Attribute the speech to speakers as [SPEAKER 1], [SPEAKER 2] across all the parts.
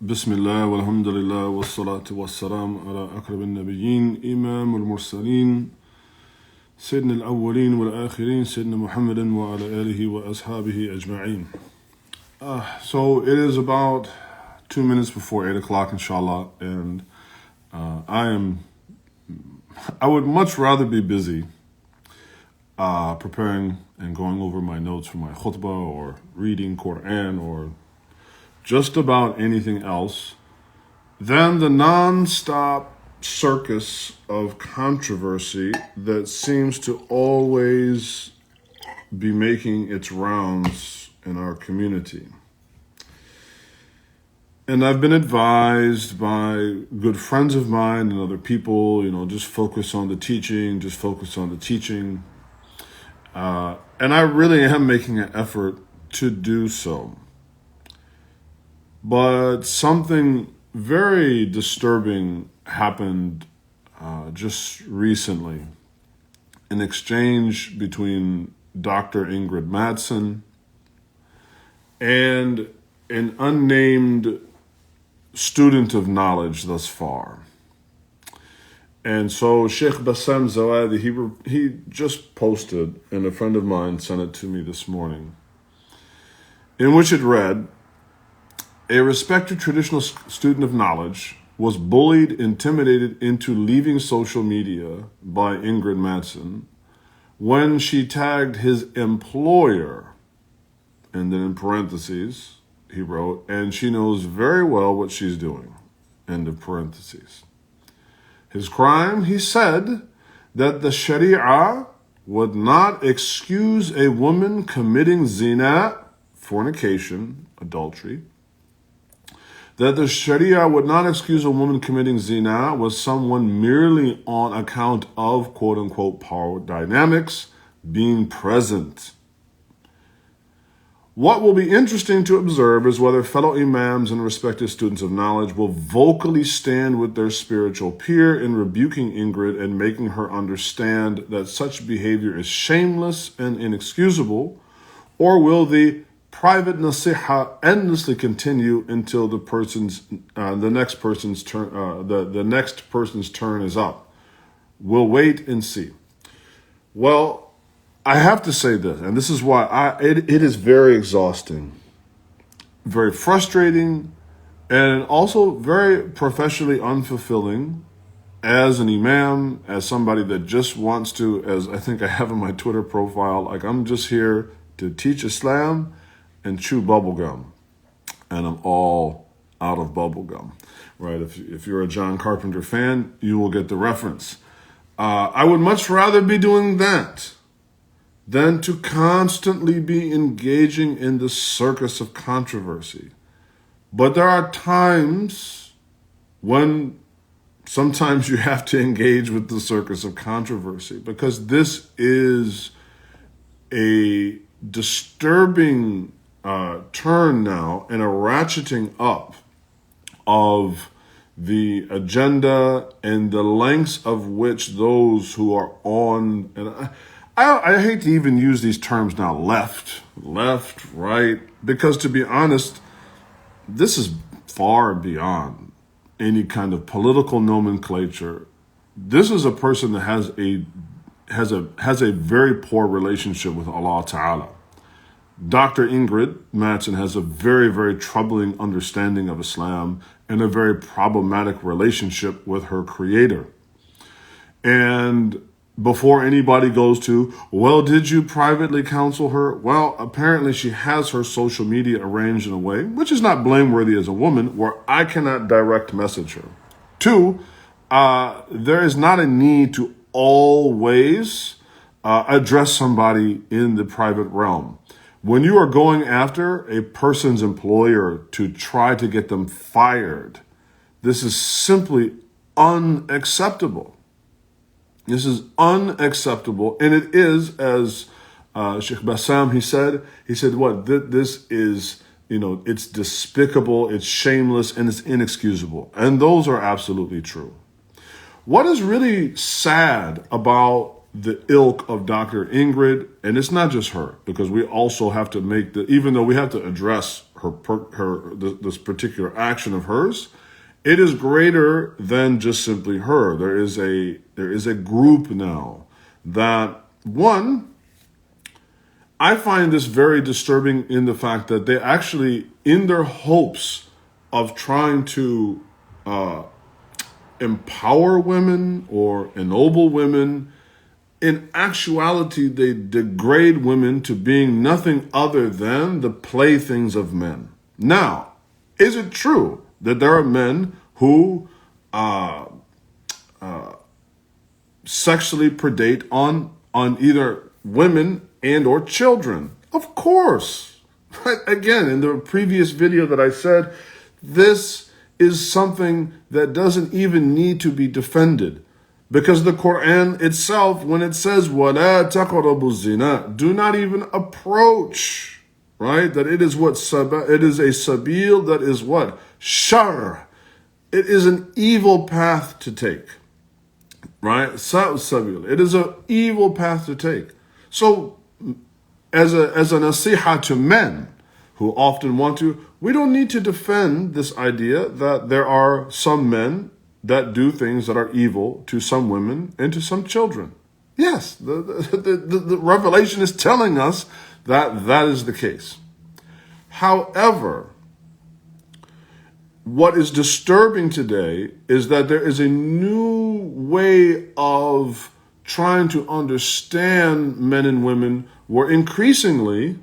[SPEAKER 1] بسم الله والحمد لله والصلاة والسلام على أقرب النبيين إمام المرسلين سيدنا الأولين والآخرين سيدنا محمد وعلى آله وأصحابه أجمعين. So it is about 2 minutes before 8 o'clock, inshallah, and I would much rather be busy preparing and going over my notes for my khutbah or reading Quran or just about anything else than the non-stop circus of controversy that seems to always be making its rounds in our community. And I've been advised by good friends of mine and other people, just focus on the teaching, and I really am making an effort to do so. But something very disturbing happened just recently. An exchange between Dr. Ingrid Mattson and an unnamed student of knowledge thus far. And so Sheikh Bassam Zawadi, he just posted, and a friend of mine sent it to me this morning, in which it read, "A respected traditional student of knowledge was bullied, intimidated into leaving social media by Ingrid Mattson when she tagged his employer," and then in parentheses, he wrote, "and she knows very well what she's doing," end of parentheses. His crime, he said, that the Sharia would not excuse a woman committing zina, fornication, adultery, that the Sharia would not excuse a woman committing zina with someone merely on account of quote-unquote power dynamics being present. What will be interesting to observe is whether fellow imams and respected students of knowledge will vocally stand with their spiritual peer in rebuking Ingrid and making her understand that such behavior is shameless and inexcusable, or will the private nasiha endlessly continue until the next person's turn is up. We'll wait and see. Well, I have to say this, and this is why it is very exhausting, very frustrating, and also very professionally unfulfilling as an imam, as somebody that just wants to, as I think I have in my Twitter profile, like I'm just here to teach Islam and chew bubblegum, and I'm all out of bubblegum, right? If you're a John Carpenter fan, you will get the reference. I would much rather be doing that than to constantly be engaging in the circus of controversy. But there are times when sometimes you have to engage with the circus of controversy, because this is a disturbing turn now and a ratcheting up of the agenda and the lengths of which those who are on, and I hate to even use these terms now, left, right, because to be honest, this is far beyond any kind of political nomenclature. This is a person that has a very poor relationship with Allah Ta'ala. Dr. Ingrid Mattson has a very, very troubling understanding of Islam and a very problematic relationship with her creator. And before anybody goes to, well, did you privately counsel her? Well, apparently she has her social media arranged in a way, which is not blameworthy as a woman, where I cannot direct message her. Two, there is not a need to always address somebody in the private realm. When you are going after a person's employer to try to get them fired, this is simply unacceptable. This is unacceptable, and it is, as Sheikh Bassam, he said, what? This is, it's despicable, it's shameless, and it's inexcusable. And those are absolutely true. What is really sad about the ilk of Dr. Ingrid, and it's not just her, because we also have to even though we have to address this particular action of hers, it is greater than just simply her. There is a group now that, one, I find this very disturbing in the fact that they actually, in their hopes of trying to empower women or ennoble women, in actuality, they degrade women to being nothing other than the playthings of men. Now, is it true that there are men who sexually predate on either women and or children? Of course. Right? Again, in the previous video that I said, this is something that doesn't even need to be defended. Because the Quran itself, when it says, وَلَا تَقْرَبُوا الزِّنَا, do not even approach, right? That it is it is a sabil that is what? Shar. It is an evil path to take, right? Sabil. It is an evil path to take. So, as a nasiha to men who often want to, we don't need to defend this idea that there are some men that do things that are evil to some women and to some children. Yes, the revelation is telling us that that is the case. However, what is disturbing today is that there is a new way of trying to understand men and women where increasingly,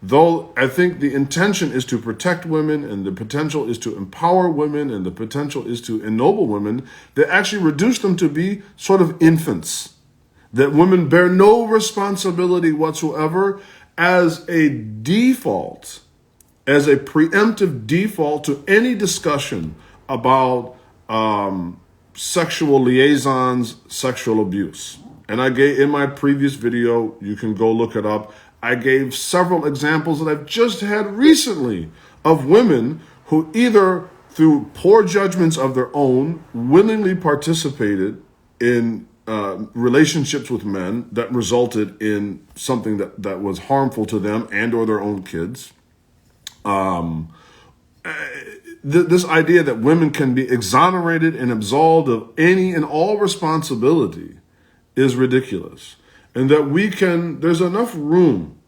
[SPEAKER 1] though I think the intention is to protect women and the potential is to empower women and the potential is to ennoble women, they actually reduce them to be sort of infants. That women bear no responsibility whatsoever as a default, as a preemptive default to any discussion about sexual liaisons, sexual abuse. And I gave, in my previous video, you can go look it up, I gave several examples that I've just had recently of women who either through poor judgments of their own willingly participated in relationships with men that resulted in something that was harmful to them and or their own kids. This idea that women can be exonerated and absolved of any and all responsibility is ridiculous. And that there's enough room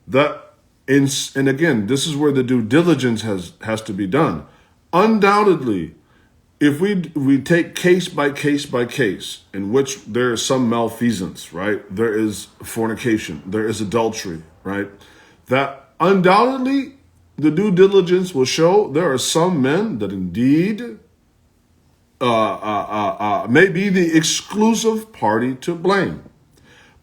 [SPEAKER 1] that, and again, this is where the due diligence has to be done. Undoubtedly, if we take case by case by case in which there is some malfeasance, right? There is fornication, there is adultery, right? That undoubtedly the due diligence will show there are some men that indeed may be the exclusive party to blame.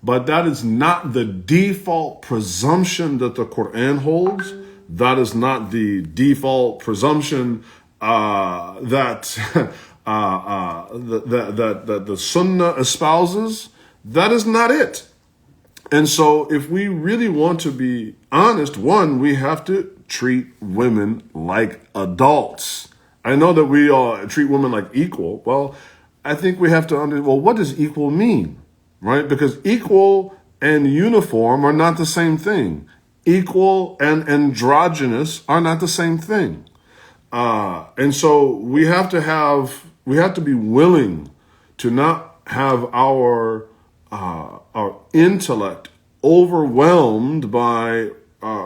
[SPEAKER 1] But that is not the default presumption that the Quran holds. That is not the default presumption that the Sunnah espouses. That is not it. And so if we really want to be honest, one, we have to treat women like adults. I know that we all treat women like equal. Well, I think we have to what does equal mean? Right? Because equal and uniform are not the same thing. Equal and androgynous are not the same thing. And so we have to be willing to not have our intellect overwhelmed by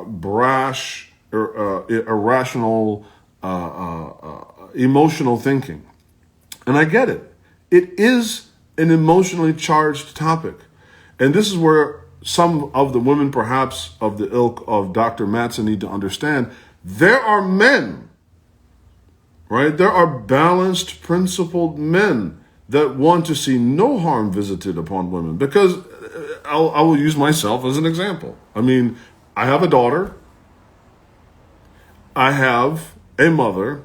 [SPEAKER 1] brash or irrational emotional thinking. And I get it. It is an emotionally charged topic. And this is where some of the women, perhaps of the ilk of Dr. Mattson, need to understand there are men, right? There are balanced, principled men that want to see no harm visited upon women. Because I will use myself as an example. I mean, I have a daughter. I have a mother.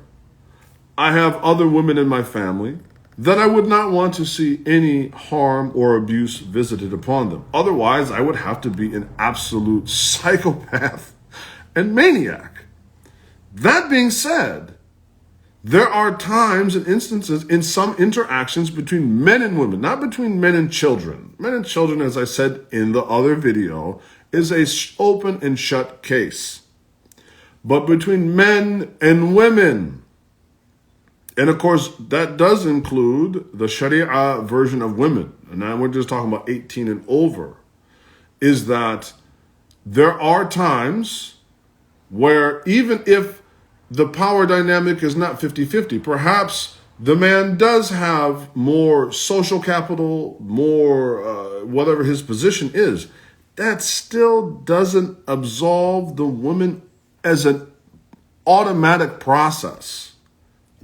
[SPEAKER 1] I have other women in my family that I would not want to see any harm or abuse visited upon them. Otherwise, I would have to be an absolute psychopath and maniac. That being said, there are times and instances in some interactions between men and women, not between men and children. Men and children, as I said in the other video, is a open and shut case. but between men and women. And of course, that does include the Sharia version of women. And now we're just talking about 18 and over. Is that there are times where even if the power dynamic is not 50-50, perhaps the man does have more social capital, more whatever his position is, that still doesn't absolve the woman as an automatic process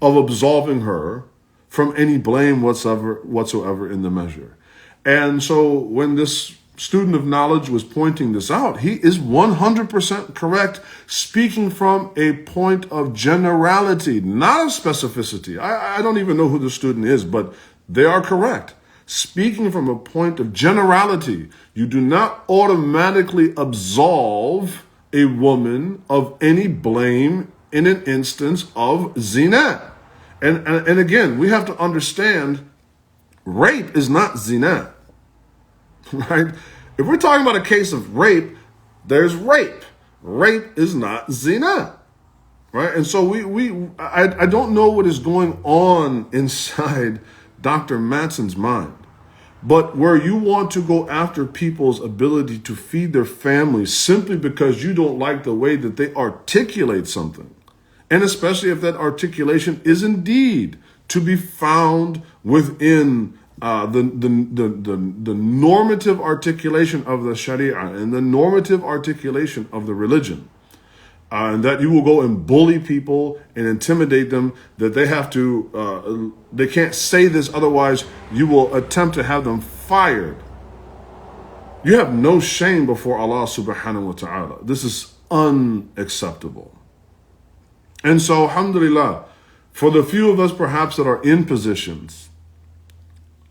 [SPEAKER 1] of absolving her from any blame whatsoever in the measure. And so when this student of knowledge was pointing this out, he is 100% correct, speaking from a point of generality, not of specificity. I don't even know who the student is, but they are correct. Speaking from a point of generality, you do not automatically absolve a woman of any blame in an instance of zina. And again, we have to understand, rape is not zina, right? If we're talking about a case of rape, there's rape. Rape is not zina, right? And so I don't know what is going on inside Dr. Matson's mind, but where you want to go after people's ability to feed their families simply because you don't like the way that they articulate something, and especially if that articulation is indeed to be found within the normative articulation of the Sharia and the normative articulation of the religion, and that you will go and bully people and intimidate them, that they have to, they can't say this, otherwise you will attempt to have them fired. You have no shame before Allah subhanahu wa ta'ala. This is unacceptable. And so, alhamdulillah, for the few of us perhaps that are in positions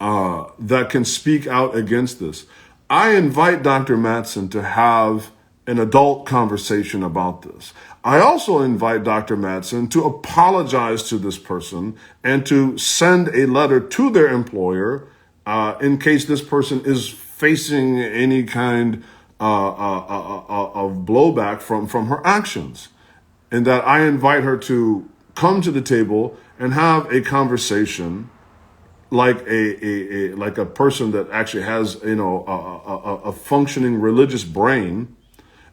[SPEAKER 1] that can speak out against this, I invite Dr. Matson to have an adult conversation about this. I also invite Dr. Matson to apologize to this person and to send a letter to their employer in case this person is facing any kind of blowback from her actions. And that I invite her to come to the table and have a conversation like a person that actually has, a functioning religious brain,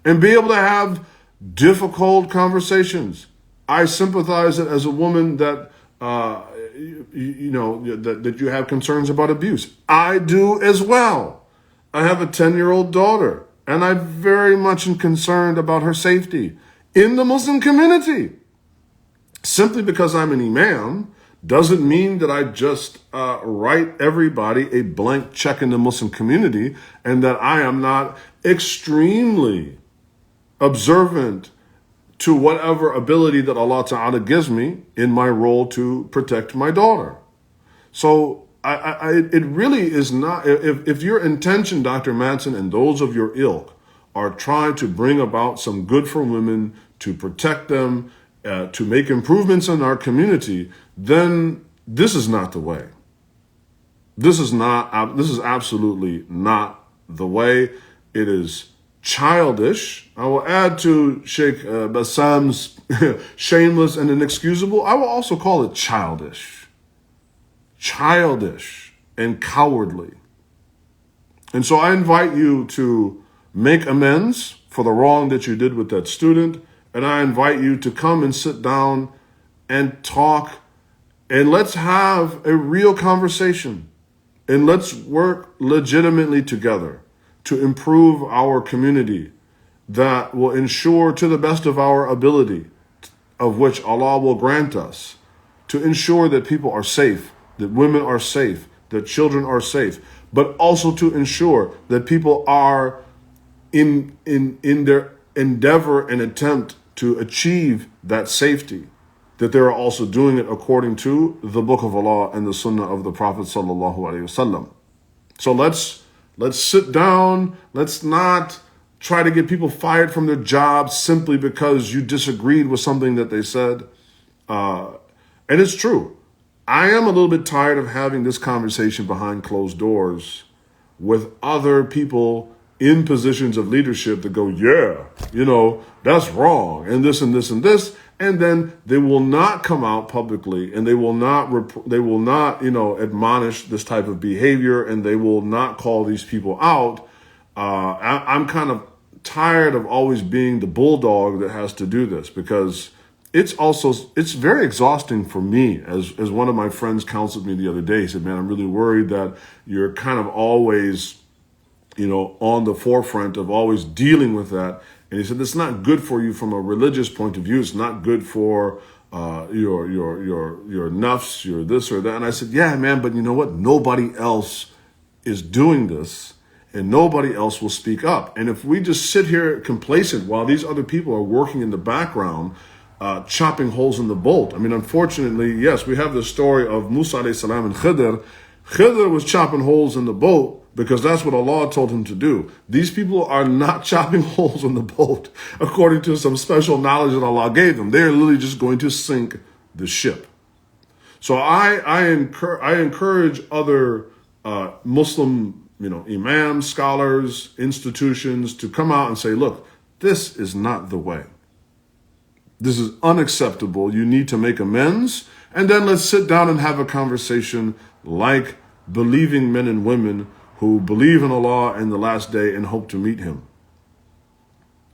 [SPEAKER 1] and be able to have difficult conversations. I sympathize that as a woman that that you have concerns about abuse. I do as well. I have a 10-year-old daughter, and I'm very much concerned about her safety in the Muslim community. Simply because I'm an imam doesn't mean that I just write everybody a blank check in the Muslim community, and that I am not extremely observant to whatever ability that Allah Ta'ala gives me in my role to protect my daughter. So it really is not, if your intention, Dr. Matson, and those of your ilk are trying to bring about some good for women, to protect them, to make improvements in our community, then this is not the way. This is absolutely not the way. It is childish. I will add to Sheikh Bassam's shameless and inexcusable. I will also call it childish. Childish and cowardly. And so I invite you to make amends for the wrong that you did with that student. And I invite you to come and sit down and talk, and let's have a real conversation, and let's work legitimately together to improve our community that will ensure, to the best of our ability, of which Allah will grant us, to ensure that people are safe, that women are safe, that children are safe, but also to ensure that people are in their endeavor and attempt to achieve that safety, that they are also doing it according to the Book of Allah and the Sunnah of the Prophet sallallahu alaihi wasallam. So let's sit down. Let's not try to get people fired from their jobs simply because you disagreed with something that they said. And it's true. I am a little bit tired of having this conversation behind closed doors with other people in positions of leadership to go, yeah, that's wrong, and this and this and this, and then they will not come out publicly, and they will not admonish this type of behavior, and they will not call these people out. I'm kind of tired of always being the bulldog that has to do this, because it's very exhausting for me. As one of my friends counseled me the other day, he said, man, I'm really worried that you're kind of always, on the forefront of always dealing with that. And he said, it's not good for you from a religious point of view. It's not good for your nafs, your this or that. And I said, yeah, man, but you know what? Nobody else is doing this, and nobody else will speak up. And if we just sit here complacent while these other people are working in the background, chopping holes in the boat. I mean, unfortunately, yes, we have the story of Musa alayhi salam and Khidr. Khidr was chopping holes in the boat because that's what Allah told him to do. These people are not chopping holes in the boat according to some special knowledge that Allah gave them. They're literally just going to sink the ship. So I encourage other Muslim, imams, scholars, institutions to come out and say, look, this is not the way. This is unacceptable. You need to make amends. And then let's sit down and have a conversation like believing men and women who believe in Allah and the last day and hope to meet him.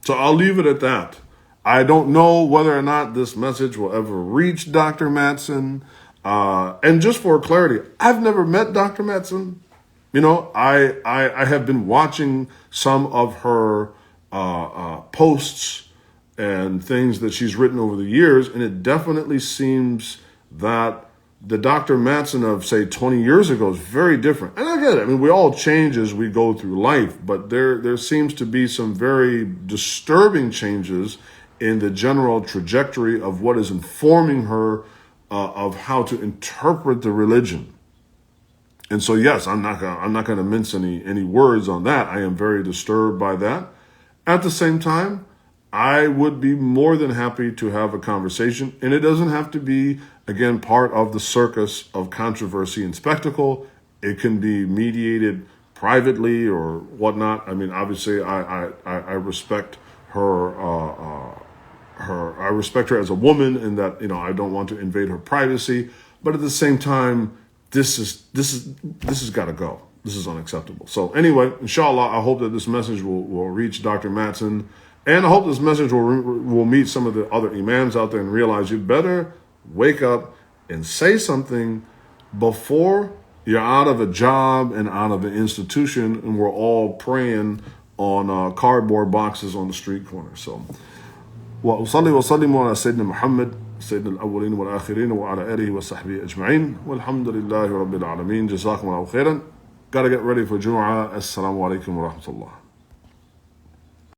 [SPEAKER 1] So I'll leave it at that. I don't know whether or not this message will ever reach Dr. Mattson. And just for clarity, I've never met Dr. Mattson. I have been watching some of her posts and things that she's written over the years, and it definitely seems that the Dr. Mattson of, say, 20 years ago is very different. And I get it. I mean, we all change as we go through life, but there seems to be some very disturbing changes in the general trajectory of what is informing her of how to interpret the religion. And so, yes, I'm not going to mince any words on that. I am very disturbed by that. At the same time, I would be more than happy to have a conversation, and it doesn't have to be, again, part of the circus of controversy and spectacle. It can be mediated privately or whatnot. I mean, obviously, I respect her. I respect her as a woman, and that I don't want to invade her privacy. But at the same time, this has got to go. This is unacceptable. So anyway, inshallah, I hope that this message will reach Dr. Mattson. And I hope this message will meet some of the other imams out there and realize you better wake up and say something before you're out of a job and out of an institution and we're all praying on cardboard boxes on the street corner. So, وأصلي وسلم على سيدنا محمد سيدنا الأولين والآخرين وعلى آله وصحبه أجمعين والحمد لله رب العالمين. جزاكم الله خيرا. Gotta get ready for Jumu'ah. Assalamu alaikum wa rahmatullah.